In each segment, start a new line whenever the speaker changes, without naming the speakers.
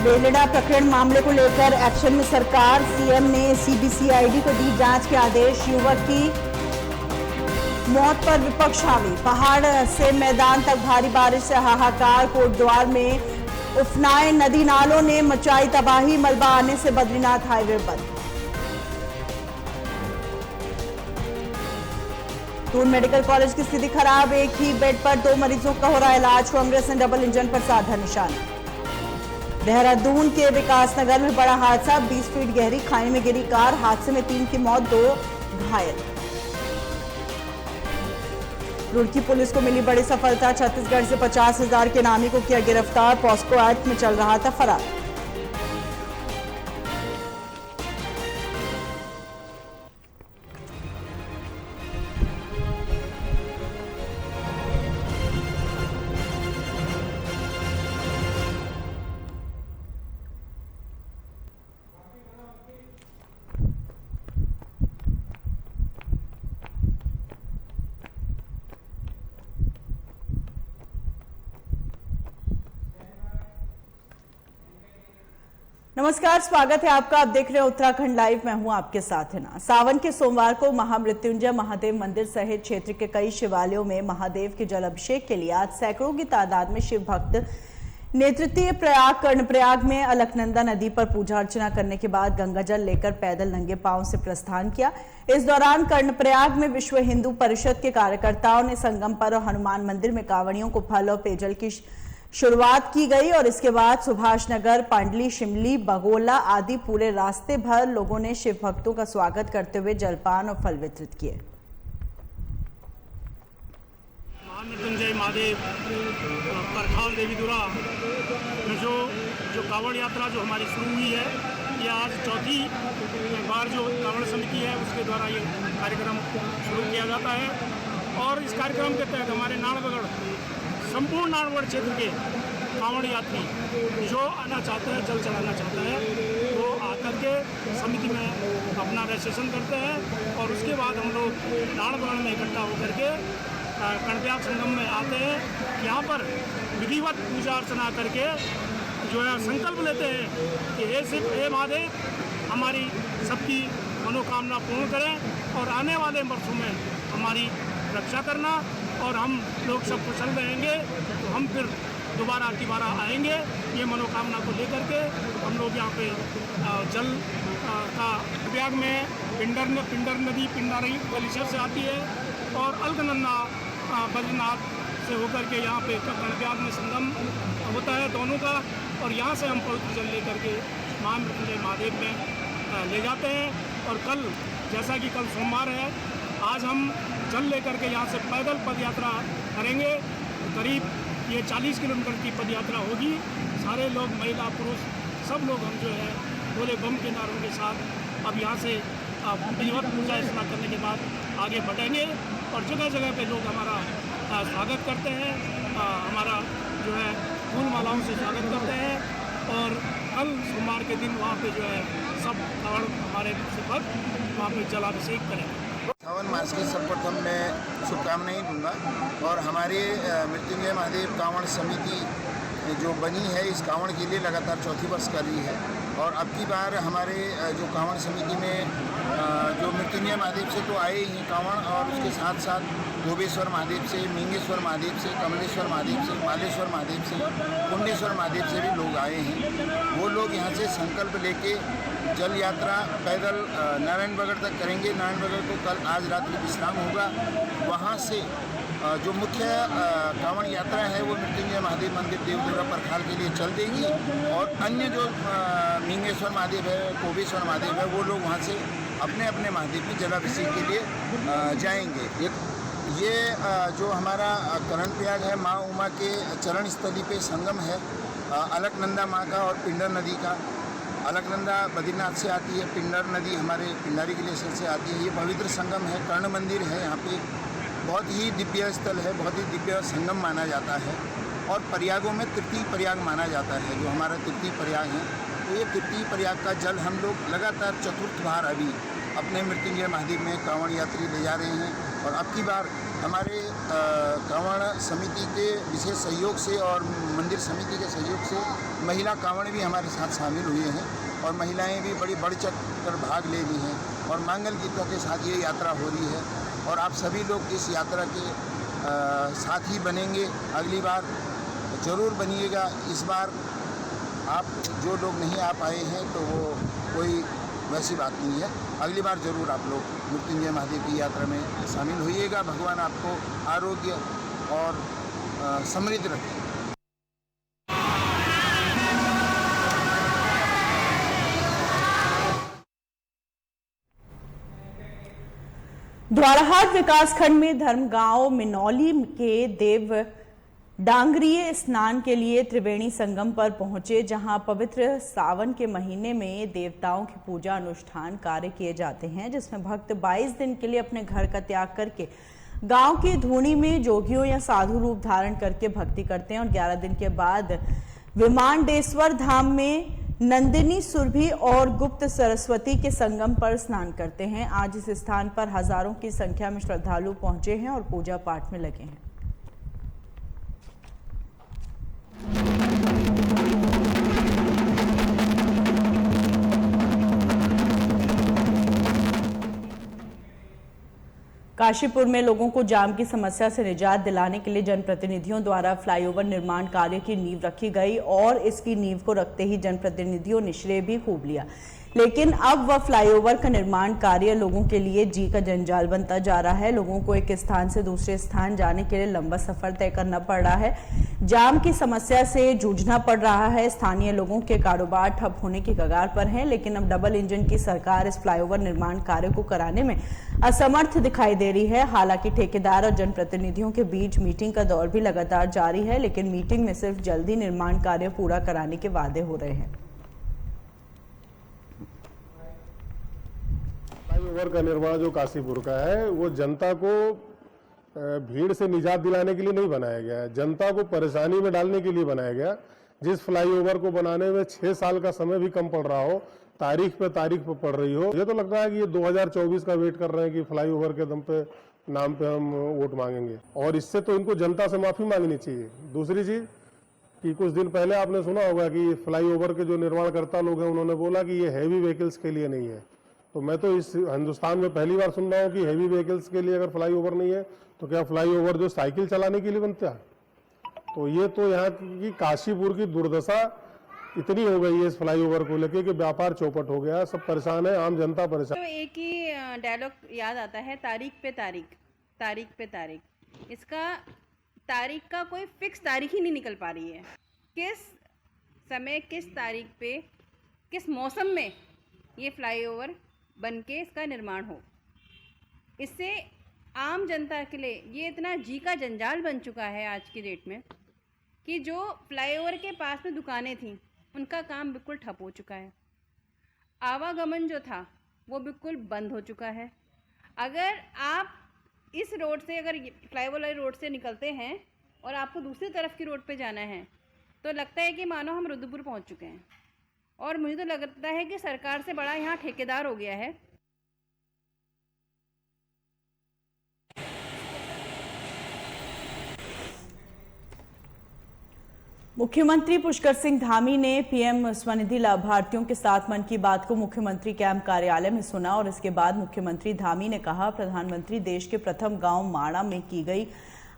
बेलडा प्रकरण मामले को लेकर एक्शन में सरकार। सीएम ने सीबीसीआईडी को दी जांच के आदेश। युवक की मौत पर विपक्ष हावी। पहाड़ से मैदान तक भारी बारिश से हाहाकार। कोटद्वार में उफनाए नदी नालों ने मचाई तबाही। मलबा आने से बद्रीनाथ हाईवे बंद। दून मेडिकल कॉलेज की स्थिति खराब। एक ही बेड पर 2 मरीजों का हो रहा इलाज। कांग्रेस ने डबल इंजन पर साधा निशाना। देहरादून के विकासनगर में बड़ा हादसा। 20 फीट गहरी खाई में गिरी कार। हादसे में 3 की मौत, 2 घायल। रुड़की पुलिस को मिली बड़ी सफलता। छत्तीसगढ़ से 50,000 के इनामी को किया गिरफ्तार। पॉस्को एक्ट में चल रहा था फरार। नमस्कार, स्वागत है आपका। आप देख रहे हैं उत्तराखंड लाइव। मैं हूं आपके साथ हिना। सावन के सोमवार को महामृत्युंजय महादेव मंदिर सहित क्षेत्र के कई शिवालयों में महादेव के जल अभिषेक के लिए आज सैकड़ों की तादाद में शिव भक्त नेतृत्व प्रयाग कर्णप्रयाग में अलकनंदा नदी पर पूजा अर्चना करने के बाद गंगाजल लेकर पैदल नंगे पांव से प्रस्थान किया। इस दौरान कर्णप्रयाग में विश्व हिंदू परिषद के कार्यकर्ताओं ने संगम पर और हनुमान मंदिर में कांवड़ियों को फल और पेयजल की शुरुआत की गई और इसके बाद सुभाष नगर, पांडली, शिमली, बगोला आदि पूरे रास्ते भर लोगों ने शिव भक्तों का स्वागत करते हुए जलपान और फल वितरित किए।
महामृत्युंजय महादेव परखाल देवीदुरा में जो कांवड़ यात्रा जो हमारी शुरू हुई है, ये आज चौथी बार जो कांवड़ समिति है उसके द्वारा ये कार्यक्रम शुरू किया जाता है। और इस कार्यक्रम के तहत हमारे नानबगढ़, संपूर्ण नानगढ़ क्षेत्र के कांवड़ यात्री जो आना चाहते हैं, जल चढ़ाना चाहते हैं, वो आकर के समिति में अपना रजिस्ट्रेशन करते हैं और उसके बाद हम लोग नानगढ़ में इकट्ठा होकर के कर्णप्रयाग संगम में आते हैं। यहाँ पर विधिवत पूजा अर्चना करके जो है संकल्प लेते हैं कि हे शिव, हे महादेव, हमारी सबकी मनोकामना पूर्ण करें और आने वाले वर्षों में हमारी रक्षा करना और हम लोग सब कुशल रहेंगे तो हम फिर दोबारा आएंगे। ये मनोकामना को लेकर के हम लोग यहाँ पे जल का प्रयाग में पिंडर नदी पिंडारी गलीसर से आती है और अलकनंदा बद्रीनाथ से होकर के यहाँ पे कर्णप्रयाग में संगम होता है दोनों का। और यहाँ से हम पवित्र जल लेकर के महामृत्युंजय महादेव में ले जाते हैं। और कल, जैसा कि कल सोमवार है, आज हम जल लेकर के यहाँ से पैदल पदयात्रा करेंगे। करीब ये 40 किलोमीटर की पदयात्रा होगी। सारे लोग, महिला पुरुष सब लोग हम जो है बोले बम के नारों के साथ अब यहाँ से विधिवत पूजा अर्चना करने के बाद आगे बढ़ेंगे और जगह जगह पे लोग हमारा स्वागत करते हैं, हमारा जो है फूल मालाओं से स्वागत करते हैं। और कल सोमवार के दिन वहाँ पे जो है सब कांवड़ हमारे भक्त वहाँ पे जलाभिषेक करेंगे।
सावन मास की सर्वप्रथम मैं शुभकामनाएं दूंगा और हमारे मृत्युंजय महादेव कांवड़ समिति जो बनी है, इस कांवड़ के लिए लगातार चौथी वर्ष कर रही है। और अब की बार हमारे जो कांवड़ समिति में जो मृत्युंजय महादेव से तो आए ही कांवड़, और उसके साथ साथ धोबेश्वर महादेव से, मिंगेश्वर महादेव से, कमलेश्वर महादेव से, मालेश्वर महादेव से, कुंडेश्वर महादेव से भी लोग आए हैं। वो लोग यहाँ से संकल्प लेके जल यात्रा पैदल नारायणबगड़ तक करेंगे। नारायणबगड़ को कल आज रात में विश्राम होगा। वहाँ से जो मुख्य कांवड़ यात्रा है वो मृत्युंजय महादेव मंदिर देवदुरा परखाल के लिए चल देगी और अन्य जो मिंगेश्वर महादेव है, कोबेश्वर महादेव है, वो लोग वहाँ से अपने अपने महादेव की जलाभिषेक के लिए जाएंगे। ये जो हमारा कर्णप्रयाग है, माँ उमा के चरण स्थली पे संगम है अलकनंदा माँ का और पिंडर नदी का। अलकनंदा बद्रीनाथ से आती है, पिंडर नदी हमारे पिंडारी ग्लेशियर से आती है। ये पवित्र संगम है, कर्ण मंदिर है, यहाँ पे बहुत ही दिव्य स्थल है, बहुत ही दिव्य संगम माना जाता है। और प्रयागों में तृतीय प्रयाग माना जाता है, जो हमारा तृतीय प्रयाग है। तो ये तृतीय प्रयाग का जल हम लोग लगातार चतुर्थ बार अभी अपने मृत्युंजय महादेव में कांवड़ यात्री ले जा रहे हैं। और अब की बार हमारे कांवड़ समिति के विशेष सहयोग से और मंदिर समिति के सहयोग से महिला कांवड़ भी हमारे साथ शामिल हुए हैं और महिलाएं भी बड़ी बढ़ चढ़ कर भाग ले रही हैं और मंगल गीतों के साथ ये यात्रा हो रही है और आप सभी लोग इस यात्रा के साथ ही बनेंगे। अगली बार ज़रूर बनिएगा। इस बार आप जो लोग नहीं आ पाए हैं तो वो कोई वैसी बात नहीं है, अगली बार ज़रूर आप लोग मृत्युंजय महादेव की यात्रा में शामिल होइएगा। भगवान आपको आरोग्य और समृद्ध रखें।
द्वाराहाट विकासखंड में धर्मगांव मिनौली के देव डांगरिये स्नान के लिए त्रिवेणी संगम पर पहुंचे, जहां पवित्र सावन के महीने में देवताओं की पूजा अनुष्ठान कार्य किए जाते हैं, जिसमें भक्त 22 दिन के लिए अपने घर का त्याग करके गांव की धूनी में जोगियों या साधु रूप धारण करके भक्ति करते हैं और 11 दिन के बाद विमानडेश्वर धाम में नंदिनी सुरभि और गुप्त सरस्वती के संगम पर स्नान करते हैं। आज इस स्थान पर हजारों की संख्या में श्रद्धालु पहुंचे हैं और पूजा पाठ में लगे हैं। काशीपुर में लोगों को जाम की समस्या से निजात दिलाने के लिए जनप्रतिनिधियों द्वारा फ्लाईओवर निर्माण कार्य की नींव रखी गई और इसकी नींव को रखते ही जनप्रतिनिधियों ने श्रेय भी खूब लिया, लेकिन अब वह फ्लाईओवर का निर्माण कार्य लोगों के लिए जी का जंजाल बनता जा रहा है। लोगों को एक स्थान से दूसरे स्थान जाने के लिए लंबा सफर तय करना पड़ रहा है। जाम की समस्या से जूझना पड़ रहा है। स्थानीय लोगों के कारोबार ठप होने की कगार पर है, लेकिन अब डबल इंजन की सरकार इस फ्लाईओवर निर्माण कार्य को कराने में असमर्थ दिखाई दे रही है। हालांकि ठेकेदार और जनप्रतिनिधियों के बीच मीटिंग का दौर भी लगातार जारी है, लेकिन मीटिंग में सिर्फ जल्दी निर्माण कार्य पूरा कराने के वादे हो रहे हैं।
फ्लाईओवर का निर्माण जो काशीपुर का है वो जनता को भीड़ से निजात दिलाने के लिए नहीं बनाया गया है, जनता को परेशानी में डालने के लिए बनाया गया। जिस फ्लाईओवर को बनाने में 6 साल का समय भी कम पड़ रहा हो, तारीख पे पड़ रही हो, ये तो लग रहा है कि ये 2024 का वेट कर रहे हैं कि फ्लाईओवर के दम पे नाम पे हम वोट मांगेंगे। और इससे तो इनको जनता से माफी मांगनी चाहिए। दूसरी चीज कि कुछ दिन पहले आपने सुना होगा कि फ्लाईओवर के जो निर्माणकर्ता लोग हैं उन्होंने बोला कि ये हैवी व्हीकल्स के लिए नहीं है। तो मैं तो इस हिंदुस्तान में पहली बार सुन रहा हूँ कि हैवी व्हीकल्स के लिए अगर फ्लाईओवर नहीं है तो क्या फ्लाईओवर जो साइकिल चलाने के लिए बनता है? तो ये तो यहाँ की काशीपुर की दुर्दशा इतनी हो गई है इस फ्लाईओवर को लेके कि व्यापार चौपट हो गया, सब परेशान है, आम जनता परेशान।
तो एक ही डायलॉग याद आता है, तारीख पे तारीख, तारीख पे तारीख। इसका तारीख का कोई फिक्स तारीख ही नहीं निकल पा रही है। किस समय, किस तारीख पे, किस मौसम में ये फ्लाईओवर बन के इसका निर्माण हो। इससे आम जनता के लिए ये इतना जी का जंजाल बन चुका है आज की डेट में कि जो फ्लाईओवर के पास में दुकानें थीं उनका काम बिल्कुल ठप हो चुका है। आवागमन जो था वो बिल्कुल बंद हो चुका है। अगर आप इस रोड से, अगर फ्लाईओवर वाले रोड से निकलते हैं और आपको दूसरी तरफ की रोड पे जाना है तो लगता है कि मानो हम रुद्रपुर पहुंच चुके हैं। और मुझे तो लगता है कि सरकार से बड़ा यहाँ ठेकेदार हो गया है।
मुख्यमंत्री पुष्कर सिंह धामी ने पीएम स्वनिधि लाभार्थियों के साथ मन की बात को मुख्यमंत्री कैंप कार्यालय में सुना और इसके बाद मुख्यमंत्री धामी ने कहा, प्रधानमंत्री देश के प्रथम गांव माणा में की गई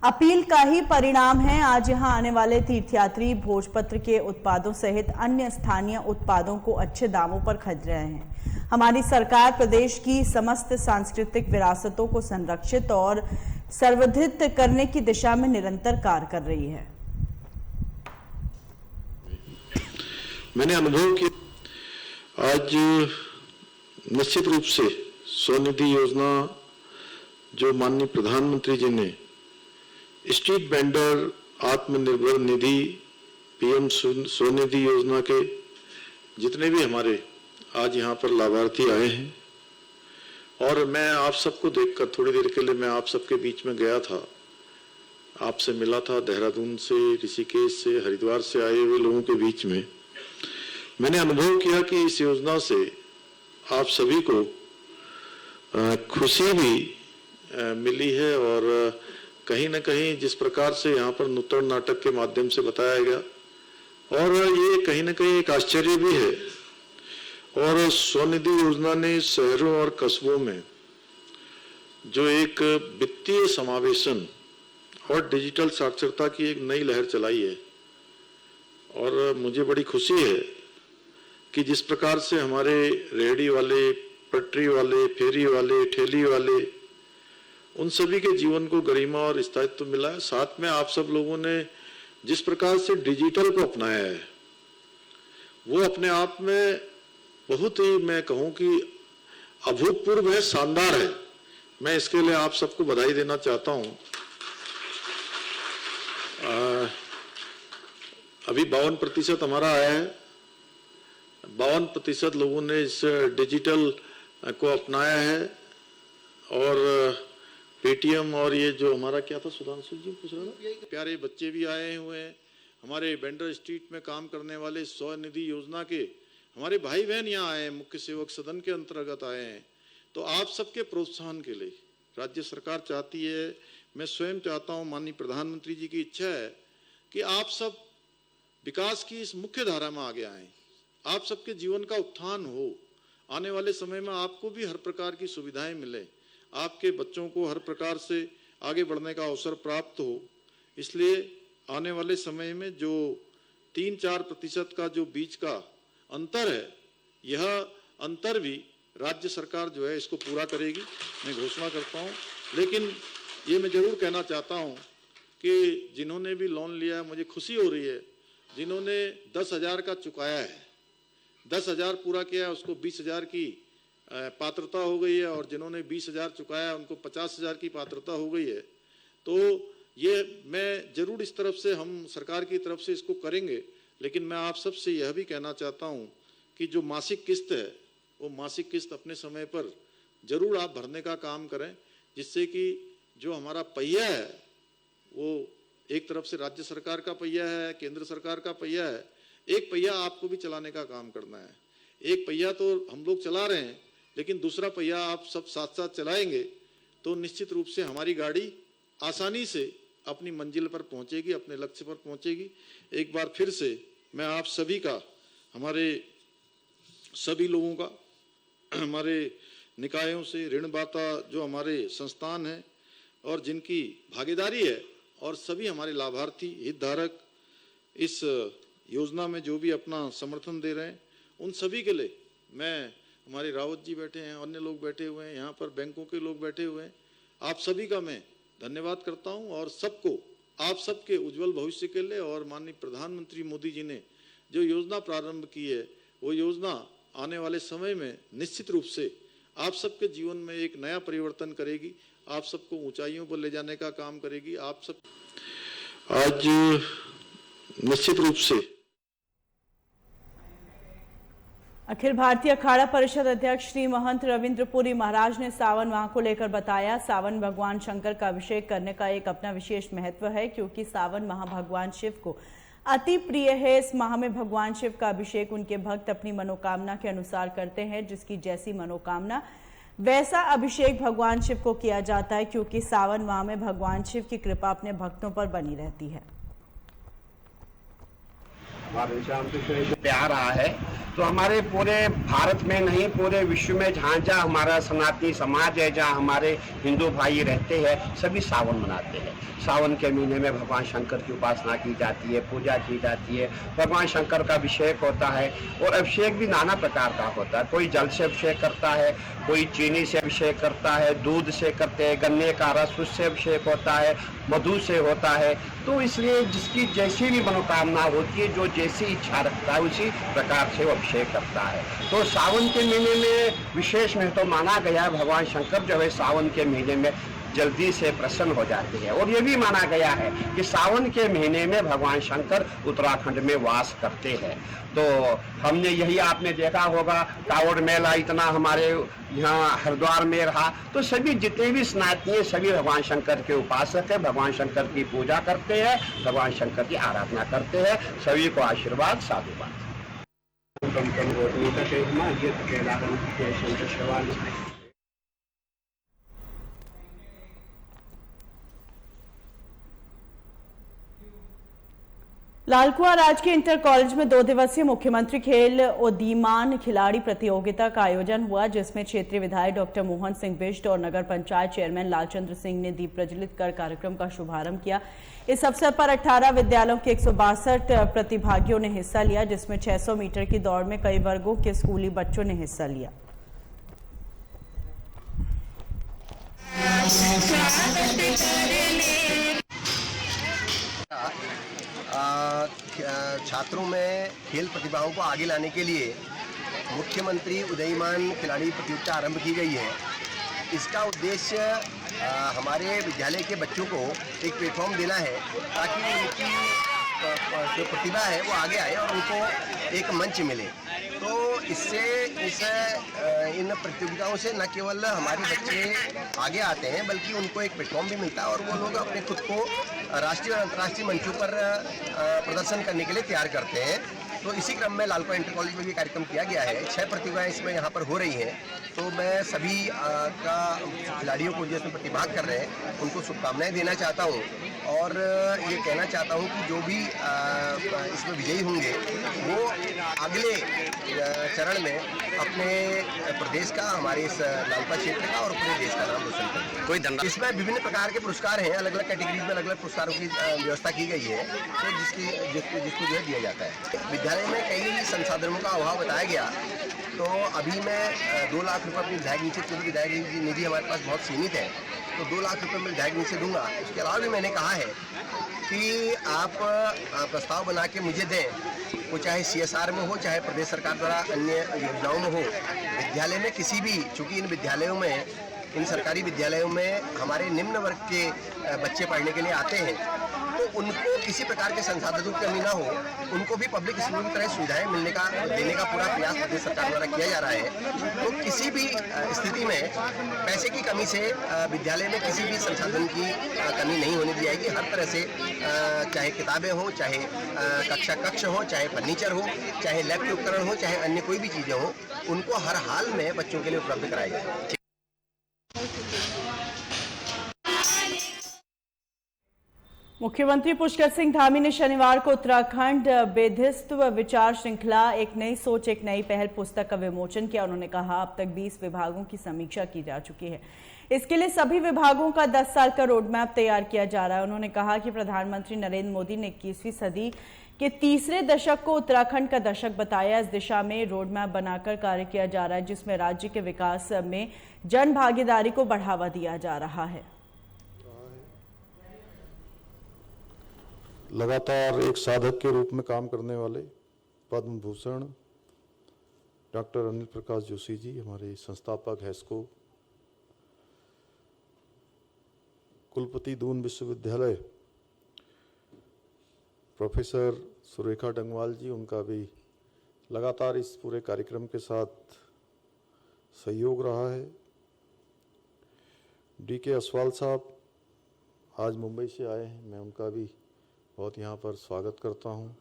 अपील का ही परिणाम है। आज यहां आने वाले तीर्थयात्री भोजपत्र के उत्पादों सहित अन्य स्थानीय उत्पादों को अच्छे दामों पर खरीद रहे हैं। हमारी सरकार प्रदेश की समस्त सांस्कृतिक विरासतों को संरक्षित और संवर्धित करने की दिशा में निरंतर कार्य कर रही है।
मैंने अनुभव किया, आज निश्चित रूप से स्वनिधि योजना जो माननीय प्रधानमंत्री जी ने street vendor Atmanirbhar Nidhi, PM Svanidhi योजना के जितने भी हमारे आज यहाँ पर लाभार्थी आए हैं, और मैं आप सबको देखकर थोड़ी देर के लिए मैं आप सबके बीच में गया था, आपसे मिला था, देहरादून से, ऋषिकेश से, हरिद्वार से आए हुए लोगों के बीच में मैंने अनुभव किया कि इस योजना से आप सभी को खुशी भी मिली है। और कहीं न कहीं जिस प्रकार से यहाँ पर नुक्कड़ नाटक के माध्यम से बताया गया, और ये कहीं न कहीं एक आश्चर्य भी है। और स्वनिधि योजना ने शहरों और कस्बों में जो एक वित्तीय समावेशन और डिजिटल साक्षरता की एक नई लहर चलाई है, और मुझे बड़ी खुशी है कि जिस प्रकार से हमारे रेहड़ी वाले, पटरी वाले, फेरी वाले, ठेली वाले, उन सभी के जीवन को गरिमा और स्थायित्व मिला है। साथ में आप सब लोगों ने जिस प्रकार से डिजिटल को अपनाया है, वो अपने आप में बहुत ही, मैं कहूँ कि अभूतपूर्व है, शानदार है। मैं इसके लिए आप सबको बधाई देना चाहता हूँ। अभी 52% हमारा आया है, 52% लोगों ने इस डिजिटल को अपनाया है। और पेटीएम और ये जो हमारा क्या था, सुधांशु जी पूछ रहा था, प्यारे बच्चे भी आए हुए हैं, हमारे वेंडर स्ट्रीट में काम करने वाले स्वनिधि योजना के हमारे भाई बहन यहाँ आए हैं, मुख्य सेवक सदन के अंतर्गत आए हैं। तो आप सबके प्रोत्साहन के लिए राज्य सरकार चाहती है, मैं स्वयं चाहता हूँ, माननीय प्रधानमंत्री जी की इच्छा है कि आप सब विकास की इस मुख्य धारा में आगे आएं, आप सबके जीवन का उत्थान हो, आने वाले समय में आपको भी हर प्रकार की सुविधाएं मिले, आपके बच्चों को हर प्रकार से आगे बढ़ने का अवसर प्राप्त हो। इसलिए आने वाले समय में जो 3-4% का जो बीच का अंतर है, यह अंतर भी राज्य सरकार जो है इसको पूरा करेगी, मैं घोषणा करता हूँ। लेकिन ये मैं जरूर कहना चाहता हूँ कि जिन्होंने भी लोन लिया है, मुझे खुशी हो रही है, जिन्होंने 10,000 का चुकाया है, 10,000 पूरा किया है, उसको 20,000 की पात्रता हो गई है, और जिन्होंने 20,000 चुकाया है उनको 50,000 की पात्रता हो गई है। तो ये मैं जरूर इस तरफ से, हम सरकार की तरफ से इसको करेंगे। लेकिन मैं आप सबसे यह भी कहना चाहता हूँ कि जो मासिक किस्त है, वो मासिक किस्त अपने समय पर जरूर आप भरने का काम करें, जिससे कि जो हमारा पहिया है वो एक तरफ से राज्य सरकार का पहिया है, केंद्र सरकार का पहिया है, एक पहिया आपको भी चलाने का काम करना है। एक पहिया तो हम लोग चला रहे हैं, लेकिन दूसरा पहिया आप सब साथ साथ चलाएंगे तो निश्चित रूप से हमारी गाड़ी आसानी से अपनी मंजिल पर पहुंचेगी, अपने लक्ष्य पर पहुंचेगी। एक बार फिर से मैं आप सभी का, हमारे सभी लोगों का, हमारे निकायों से, ऋणदाता जो हमारे संस्थान हैं और जिनकी भागीदारी है, और सभी हमारे लाभार्थी हितधारक इस योजना में जो भी अपना समर्थन दे रहे हैं, उन सभी के लिए मैं, हमारे रावत जी बैठे हैं, अन्य लोग बैठे हुए हैं, यहाँ पर बैंकों के लोग बैठे हुए हैं, आप सभी का मैं धन्यवाद करता हूँ। और सबको, आप सबके उज्जवल भविष्य के लिए, और माननीय प्रधानमंत्री मोदी जी ने जो योजना प्रारंभ की है, वो योजना आने वाले समय में निश्चित रूप से आप सबके जीवन में एक नया परिवर्तन करेगी, आप सबको ऊंचाइयों पर ले जाने का काम करेगी। आप सब आज निश्चित रूप से
अखिल भारतीय अखाड़ा परिषद अध्यक्ष श्री महंत रविंद्र पुरी महाराज ने सावन माह को लेकर बताया, सावन भगवान शंकर का अभिषेक करने का एक अपना विशेष महत्व है, क्योंकि सावन माह भगवान शिव को अति प्रिय है। इस माह में भगवान शिव का अभिषेक उनके भक्त अपनी मनोकामना के अनुसार करते हैं, जिसकी जैसी मनोकामना वैसा अभिषेक भगवान शिव को किया जाता है, क्योंकि सावन माह में भगवान शिव की कृपा अपने भक्तों पर बनी रहती है।
प्यार रहा है तो हमारे पूरे भारत में नहीं, पूरे विश्व में जहाँ जहाँ हमारा सनातनी समाज है, जहाँ हमारे हिंदू भाई रहते हैं, सभी सावन मनाते हैं। सावन के महीने में भगवान शंकर की उपासना की जाती है, पूजा की जाती है, भगवान शंकर का अभिषेक होता है। और अभिषेक भी नाना प्रकार का होता है, कोई जल से अभिषेक करता है, कोई चीनी से अभिषेक करता है, दूध से करते हैं, गन्ने का रस उससे अभिषेक होता है, मधु से होता है। तो इसलिए जिसकी जैसी भी मनोकामना होती है, जो जैसी इच्छा रखता है, उसी प्रकार से वो अभिषेक करता है। तो सावन के महीने में विशेष महत्व माना गया है। भगवान शंकर जो है सावन के महीने में जल्दी से प्रसन्न हो जाते हैं। और ये भी माना गया है कि सावन के महीने में भगवान शंकर उत्तराखंड में वास करते हैं। तो हमने यही, आपने देखा होगा, कावड़ मेला इतना हमारे यहाँ हरिद्वार में रहा, तो सभी जितने भी सनातनी सभी भगवान शंकर के उपासक है, भगवान शंकर की पूजा करते हैं, भगवान शंकर की आराधना करते हैं। सभी को आशीर्वाद, साधुवाद।
लालकुआं राजकीय इंटर कॉलेज में 2 दिवसीय मुख्यमंत्री खेल उदीयमान खिलाड़ी प्रतियोगिता का आयोजन हुआ, जिसमें क्षेत्रीय विधायक डॉक्टर मोहन सिंह बिष्ट और नगर पंचायत चेयरमैन लालचंद्र सिंह ने दीप प्रज्वलित कर कार्यक्रम का शुभारंभ किया। इस अवसर पर 18 विद्यालयों के 162 प्रतिभागियों ने हिस्सा लिया, जिसमें 600 मीटर की दौड़ में कई वर्गों के स्कूली बच्चों ने हिस्सा लिया।
छात्रों में खेल प्रतिभाओं को आगे लाने के लिए मुख्यमंत्री उदीयमान खिलाड़ी प्रतियोगिता आरंभ की गई है। इसका उद्देश्य हमारे विद्यालय के बच्चों को एक प्लेटफॉर्म देना है ताकि उनकी जो प्रतिभा है वो आगे आए और उनको एक मंच मिले। तो इससे इन प्रतियोगिताओं से न केवल हमारे बच्चे आगे आते हैं बल्कि उनको एक प्लेटफॉर्म भी मिलता है और वो लोग अपने खुद को राष्ट्रीय और अंतर्राष्ट्रीय मंचों पर प्रदर्शन करने के लिए तैयार करते हैं। तो इसी क्रम में लालकुआं इंटर कॉलेज में भी कार्यक्रम किया गया है। 6 प्रतिभाएं इसमें यहाँ पर हो रही हैं। तो मैं सभी खिलाड़ियों को जो इसमें प्रतिभाग कर रहे हैं उनको शुभकामनाएं देना चाहता हूँ और ये कहना चाहता हूँ कि जो भी इसमें विजयी होंगे वो अगले चरण में अपने प्रदेश का, हमारे इस लालकुआं क्षेत्र का और पूरे देश का नाम रोशन करेंगे। कोई धनराशि इसमें विभिन्न प्रकार के पुरस्कार हैं, अलग अलग कैटेगरीज में अलग अलग पुरस्कारों की व्यवस्था की गई है, तो जिसको जो है दिया जाता है। विद्यालय में कई संसाधनों का अभाव बताया गया, तो अभी मैं 2 लाख रुपये अपनी विधायक निधि, क्योंकि विधायक निधि हमारे पास बहुत सीमित है, तो 2 लाख रुपये मैं विधायक निधि से दूंगा। उसके अलावा भी मैंने कहा है कि आप प्रस्ताव बना के मुझे दें, वो चाहे CSR में हो, चाहे प्रदेश सरकार द्वारा अन्य योजनाओं में हो। विद्यालय में किसी भी, चूँकि इन विद्यालयों में, इन सरकारी विद्यालयों में हमारे निम्न वर्ग के बच्चे पढ़ने के लिए आते हैं, तो उनको किसी प्रकार के संसाधनों की कमी ना हो, उनको भी पब्लिक स्कूलों की तरह सुविधाएं देने का पूरा प्रयास प्रदेश सरकार द्वारा किया जा रहा है। तो किसी भी स्थिति में पैसे की कमी से विद्यालय में किसी भी संसाधन की कमी नहीं होने दी जाएगी। हर तरह से चाहे किताबें हों, चाहे कक्ष हो, चाहे फर्नीचर हो, चाहे लैब के उपकरण हो, चाहे अन्य कोई भी चीज़ें हों, उनको हर हाल में बच्चों के लिए उपलब्ध कराई जाए।
मुख्यमंत्री पुष्कर सिंह धामी ने शनिवार को उत्तराखंड बेधित्व विचार श्रृंखला एक नई सोच एक नई पहल पुस्तक का विमोचन किया। उन्होंने कहा, अब तक 20 विभागों की समीक्षा की जा चुकी है। इसके लिए सभी विभागों का 10 साल का रोड मैप तैयार किया जा रहा है। उन्होंने कहा कि प्रधानमंत्री नरेंद्र मोदी ने 21वीं सदी के तीसरे दशक को उत्तराखंड का दशक बताया। इस दिशा में रोड मैप बनाकर कार्य किया जा रहा है, जिसमें राज्य के विकास में जन भागीदारी को बढ़ावा दिया जा रहा है।
लगातार एक साधक के रूप में काम करने वाले पद्म भूषण डॉक्टर अनिल प्रकाश जोशी जी, हमारे संस्थापक हैस्को, कुलपति दून विश्वविद्यालय प्रोफेसर सुरेखा डंगवाल जी, उनका भी लगातार इस पूरे कार्यक्रम के साथ सहयोग रहा है। DK असवाल साहब आज मुंबई से आए हैं, मैं उनका भी बहुत यहाँ पर स्वागत करता हूँ।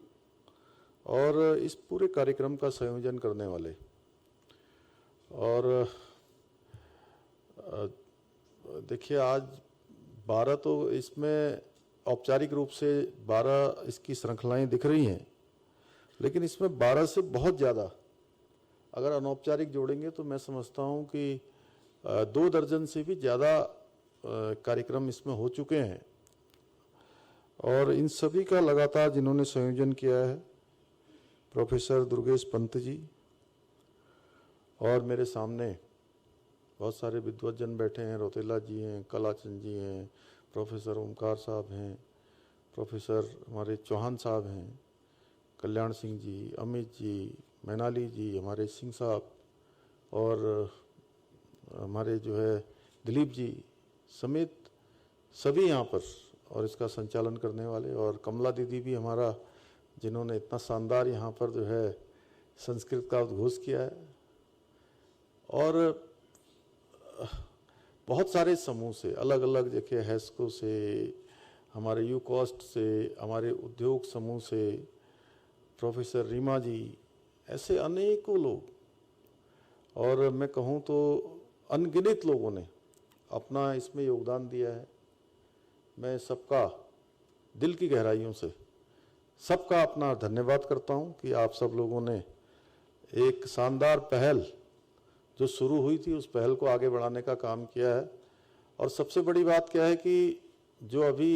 और इस पूरे कार्यक्रम का संयोजन करने वाले, और देखिए आज 12 तो इसमें औपचारिक रूप से 12 इसकी श्रृंखलाएं दिख रही हैं, लेकिन इसमें 12 से बहुत ज़्यादा अगर अनौपचारिक जोड़ेंगे तो मैं समझता हूँ कि 2 दर्जन से भी ज़्यादा कार्यक्रम इसमें हो चुके हैं। और इन सभी का लगातार जिन्होंने संयोजन किया है प्रोफेसर दुर्गेश पंत जी, और मेरे सामने बहुत सारे विद्वज्जन बैठे हैं, रोतेला जी हैं, कलाचंद जी हैं, प्रोफेसर ओमकार साहब हैं, प्रोफेसर हमारे चौहान साहब हैं, कल्याण सिंह जी, अमित जी, मैनाली जी, हमारे सिंह साहब, और हमारे जो है दिलीप जी समेत सभी यहाँ पर, और इसका संचालन करने वाले, और कमला दीदी भी हमारा, जिन्होंने इतना शानदार यहाँ पर जो है संस्कृत का उद्घोष किया है। और बहुत सारे समूह से, अलग अलग देखिए हैस्को से, हमारे यूकॉस्ट से, हमारे उद्योग समूह से, प्रोफेसर रीमा जी, ऐसे अनेकों लोग, और मैं कहूँ तो अनगिनत लोगों ने अपना इसमें योगदान दिया है। मैं सबका दिल की गहराइयों से सबका अपना धन्यवाद करता हूं कि आप सब लोगों ने एक शानदार पहल जो शुरू हुई थी उस पहल को आगे बढ़ाने का काम किया है। और सबसे बड़ी बात क्या है कि जो अभी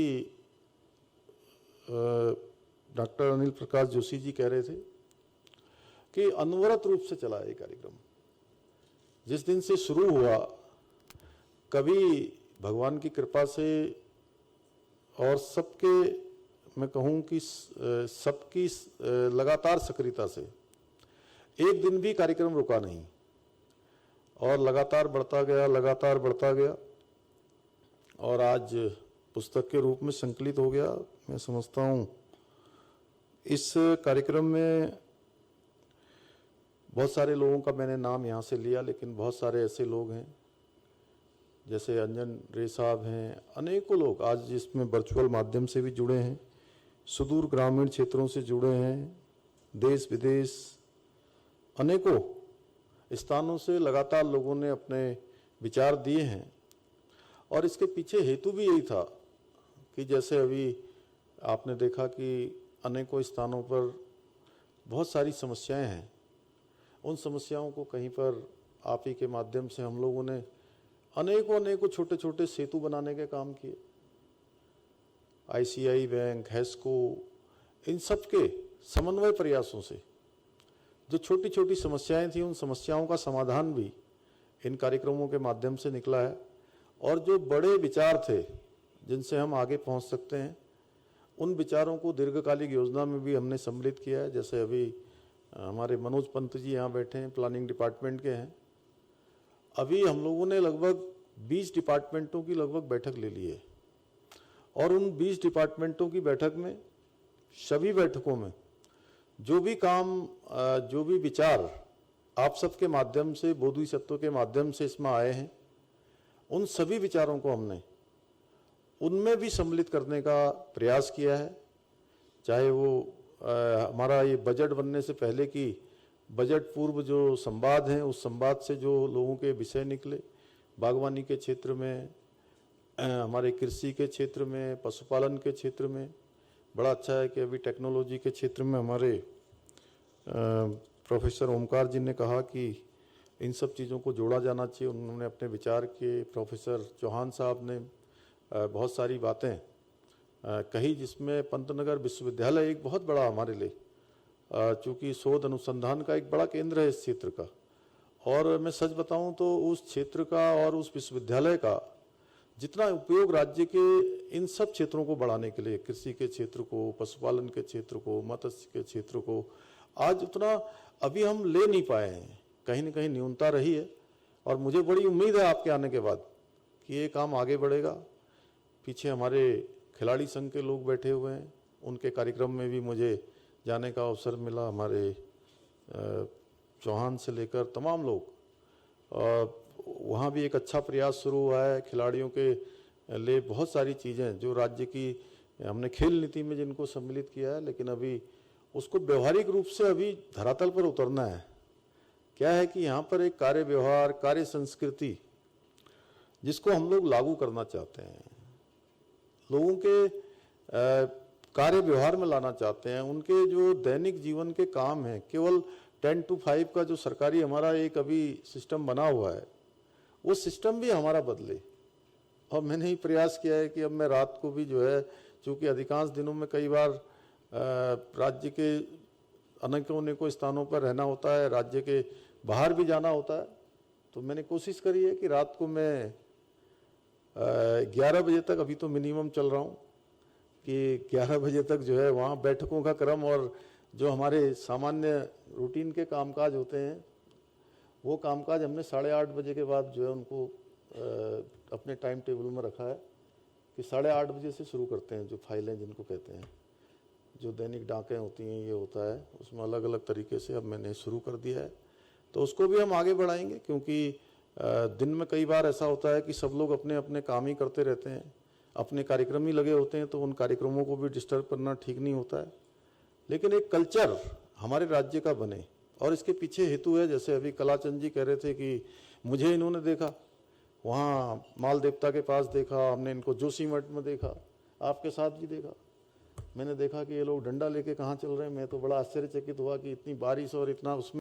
डॉक्टर अनिल प्रकाश जोशी जी कह रहे थे कि अनवरत रूप से चला ये कार्यक्रम, जिस दिन से शुरू हुआ, कभी भगवान की कृपा से और सबके, मैं कहूँ कि सबकी लगातार सक्रियता से एक दिन भी कार्यक्रम रुका नहीं और लगातार बढ़ता गया और आज पुस्तक के रूप में संकलित हो गया। मैं समझता हूँ इस कार्यक्रम में बहुत सारे लोगों का मैंने नाम यहाँ से लिया, लेकिन बहुत सारे ऐसे लोग हैं जैसे अंजन रे साहब हैं, अनेकों लोग आज इसमें वर्चुअल माध्यम से भी जुड़े हैं, सुदूर ग्रामीण क्षेत्रों से जुड़े हैं, देश विदेश अनेकों स्थानों से लगातार लोगों ने अपने विचार दिए हैं। और इसके पीछे हेतु भी यही था कि जैसे अभी आपने देखा कि अनेकों स्थानों पर बहुत सारी समस्याएं हैं, उन समस्याओं को कहीं पर आप ही के माध्यम से हम लोगों ने अनेकों छोटे छोटे सेतु बनाने के काम किए। ICI बैंक, हैस्को, इन सब के समन्वय प्रयासों से जो छोटी छोटी समस्याएं थी, उन समस्याओं का समाधान भी इन कार्यक्रमों के माध्यम से निकला है। और जो बड़े विचार थे जिनसे हम आगे पहुंच सकते हैं, उन विचारों को दीर्घकालिक योजना में भी हमने सम्मिलित किया है। जैसे अभी हमारे मनोज पंत जी यहाँ बैठे हैं, प्लानिंग डिपार्टमेंट के हैं। अभी हम लोगों ने लगभग 20 डिपार्टमेंटों की लगभग बैठक ले ली है और उन 20 डिपार्टमेंटों की बैठक में, सभी बैठकों में जो भी काम, जो भी विचार आप सबके माध्यम से, बोधिसत्व के माध्यम से इसमें आए हैं, उन सभी विचारों को हमने उनमें भी सम्मिलित करने का प्रयास किया है। चाहे वो हमारा ये बजट बनने से पहले की बजट पूर्व जो संवाद हैं, उस संवाद से जो लोगों के विषय निकले, बागवानी के क्षेत्र में, हमारे कृषि के क्षेत्र में, पशुपालन के क्षेत्र में। बड़ा अच्छा है कि अभी टेक्नोलॉजी के क्षेत्र में हमारे प्रोफेसर ओमकार जी ने कहा कि इन सब चीज़ों को जोड़ा जाना चाहिए। उन्होंने अपने विचार के, प्रोफेसर चौहान साहब ने बहुत सारी बातें कही, जिसमें पंतनगर विश्वविद्यालय एक बहुत बड़ा हमारे लिए, चूँकि शोध अनुसंधान का एक बड़ा केंद्र है इस क्षेत्र का, और मैं सच बताऊं तो उस क्षेत्र का और उस विश्वविद्यालय का जितना उपयोग राज्य के इन सब क्षेत्रों को बढ़ाने के लिए, कृषि के क्षेत्र को, पशुपालन के क्षेत्र को, मत्स्य के क्षेत्र को, आज उतना अभी हम ले नहीं पाए हैं, कहीं न कहीं न्यूनता रही है। और मुझे बड़ी उम्मीद है आपके आने के बाद कि ये काम आगे बढ़ेगा। पीछे हमारे खिलाड़ी संघ के लोग बैठे हुए हैं, उनके कार्यक्रम में भी मुझे जाने का अवसर मिला। हमारे चौहान से लेकर तमाम लोग, वहाँ भी एक अच्छा प्रयास शुरू हुआ है। खिलाड़ियों के लिए बहुत सारी चीज़ें जो राज्य की हमने खेल नीति में जिनको सम्मिलित किया है, लेकिन अभी उसको व्यवहारिक रूप से अभी धरातल पर उतरना है। क्या है कि यहाँ पर एक कार्य व्यवहार, कार्य संस्कृति जिसको हम लोग लागू करना चाहते हैं, लोगों के कार्य व्यवहार में लाना चाहते हैं, उनके जो दैनिक जीवन के काम हैं, केवल 10 to 5 का जो सरकारी हमारा एक अभी सिस्टम बना हुआ है, वो सिस्टम भी हमारा बदले। और मैंने ही प्रयास किया है कि अब मैं रात को भी जो है, चूँकि अधिकांश दिनों में कई बार राज्य के अनेकों स्थानों पर रहना होता है, राज्य के बाहर भी जाना होता है, तो मैंने कोशिश करी है कि रात को मैं 11 बजे तक, अभी तो मिनिमम चल रहा हूँ कि 11 बजे तक जो है वहाँ बैठकों का क्रम और जो हमारे सामान्य रूटीन के कामकाज होते हैं, वो कामकाज हमने 8:30 बजे के बाद जो है उनको अपने टाइम टेबल में रखा है कि 8:30 बजे से शुरू करते हैं। जो फाइलें जिनको कहते हैं, जो दैनिक डाकें होती हैं, ये होता है, उसमें अलग अलग तरीके से अब मैंने शुरू कर दिया है। तो उसको भी हम आगे बढ़ाएंगे, क्योंकि दिन में कई बार ऐसा होता है कि सब लोग अपने अपने काम ही करते रहते हैं, अपने कार्यक्रम ही लगे होते हैं, तो उन कार्यक्रमों को भी डिस्टर्ब करना ठीक नहीं होता है। लेकिन एक कल्चर हमारे राज्य का बने, और इसके पीछे हेतु है, जैसे अभी कलाचंद जी कह रहे थे कि मुझे इन्होंने देखा, वहाँ माल देवता के पास देखा, हमने इनको जोशीमठ में देखा, आपके साथ भी देखा, मैंने देखा कि ये लोग डंडा लेके कहाँ चल रहे हैं। मैं तो बड़ा आश्चर्यचकित हुआ कि इतनी बारिश और इतना उसमें